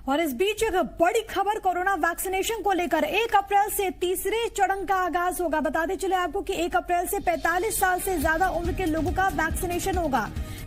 और इस बीच एक बड़ी खबर कोरोना वैक्सीनेशन को लेकर 1 अप्रैल से तीसरे चरण का आगाज होगा। बताते चले आपको कि 1 अप्रैल से 45 साल से ज्यादा उम्र के लोगों का वैक्सीनेशन होगा।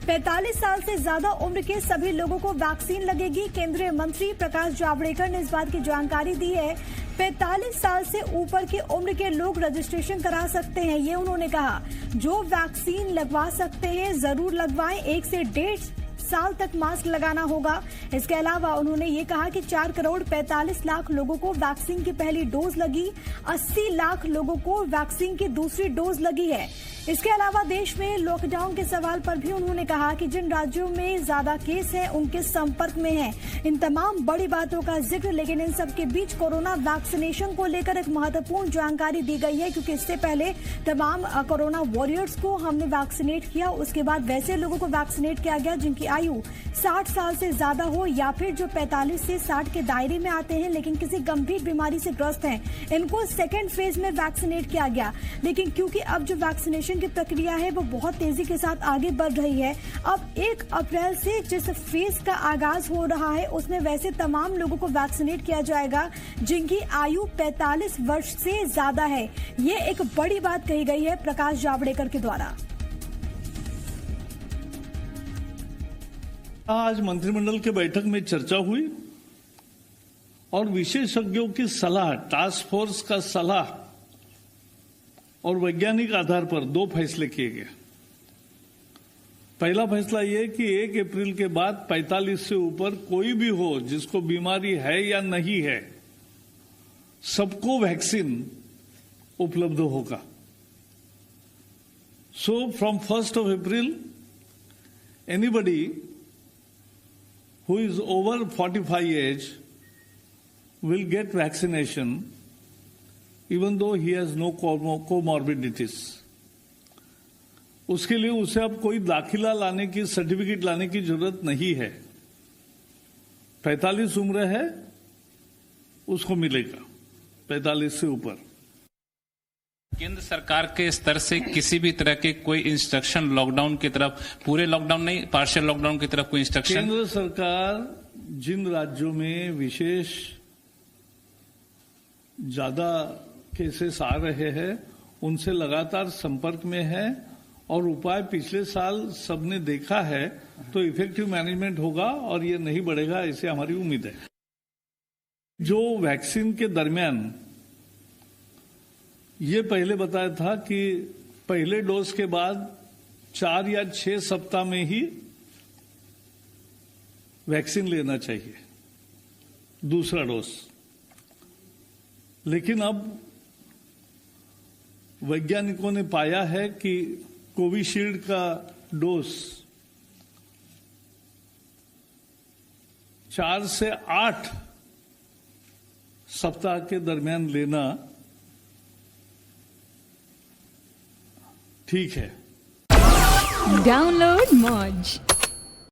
45 साल से ज्यादा उम्र के सभी लोगों को वैक्सीन लगेगी। केंद्रीय मंत्री प्रकाश जावड़ेकर ने इस बात की जानकारी दी है। 45 साल से ऊपर की उम्र के लोग रजिस्ट्रेशन करा सकते हैं, ये उन्होंने कहा। जो वैक्सीन लगवा सकते हैं जरूर लगवाएं। 1 से 1.5 साल तक मास्क लगाना होगा। इसके अलावा उन्होंने ये कहा कि 4 करोड़ 45 लाख लोगों को वैक्सीन की पहली डोज लगी, 80 लाख लोगों को वैक्सीन की दूसरी डोज लगी है। इसके अलावा देश में लॉकडाउन के सवाल पर भी उन्होंने कहा कि जिन राज्यों में ज्यादा केस हैं उनके संपर्क में हैं। इन तमाम बड़ी बातों का जिक्र, लेकिन इन सब के बीच कोरोना वैक्सीनेशन को लेकर एक महत्वपूर्ण जानकारी दी गई है, क्योंकि इससे पहले तमाम कोरोना वॉरियर्स को हमने वैक्सीनेट किया। उसके बाद वैसे लोगों को वैक्सीनेट किया गया जिनकी आयु 60 साल से ज्यादा हो या फिर जो 45 से 60 के दायरे में आते हैं लेकिन किसी गंभीर बीमारी से ग्रस्त हैं, इनको सेकेंड फेज में वैक्सीनेट किया गया। लेकिन क्योंकि अब जो वैक्सीनेशन की प्रक्रिया है वो बहुत तेजी के साथ आगे बढ़ रही है, अब 1 अप्रैल से जिस फेज का आगाज हो रहा है उसमें वैसे तमाम लोगों को वैक्सीनेट किया जाएगा जिनकी आयु 45 वर्ष से ज्यादा है। ये एक बड़ी बात कही गई है प्रकाश जावड़ेकर के द्वारा। आज मंत्रिमंडल के बैठक में चर्चा हुई और विशेषज्ञों की सलाह, टास्क फोर्स का सलाह और वैज्ञानिक आधार पर 2 फैसले किए गए। पहला फैसला यह कि 1 अप्रैल के बाद 45 से ऊपर कोई भी हो जिसको बीमारी है या नहीं है, सबको वैक्सीन उपलब्ध होगा। So from 1st of April, anybody who is over 45 age will get vaccination even though he has no comorbidities. उसके लिए उसे अब कोई दाखिला लाने की, सर्टिफिकेट लाने की जरूरत नहीं है। 45 उम्र है उसको मिलेगा, 45 से ऊपर। केंद्र सरकार के स्तर से किसी भी तरह के कोई इंस्ट्रक्शन लॉकडाउन की तरफ, पूरे लॉकडाउन नहीं, पार्शियल लॉकडाउन की तरफ कोई इंस्ट्रक्शन? केंद्र सरकार जिन राज्यों में विशेष ज्यादा केसेस आ रहे हैं उनसे लगातार संपर्क में है और उपाय पिछले साल सबने देखा है, तो इफेक्टिव मैनेजमेंट होगा और ये नहीं बढ़ेगा, ऐसे हमारी उम्मीद है। जो वैक्सीन के दरमियान ये पहले बताया था कि पहले डोज के बाद 4 या 6 सप्ताह में ही वैक्सीन लेना चाहिए, दूसरा डोज। लेकिन अब वैज्ञानिकों ने पाया है कि कोविशील्ड का डोज 4 से 8 सप्ताह के दरमियान लेना ठीक है। डाउनलोड मौज।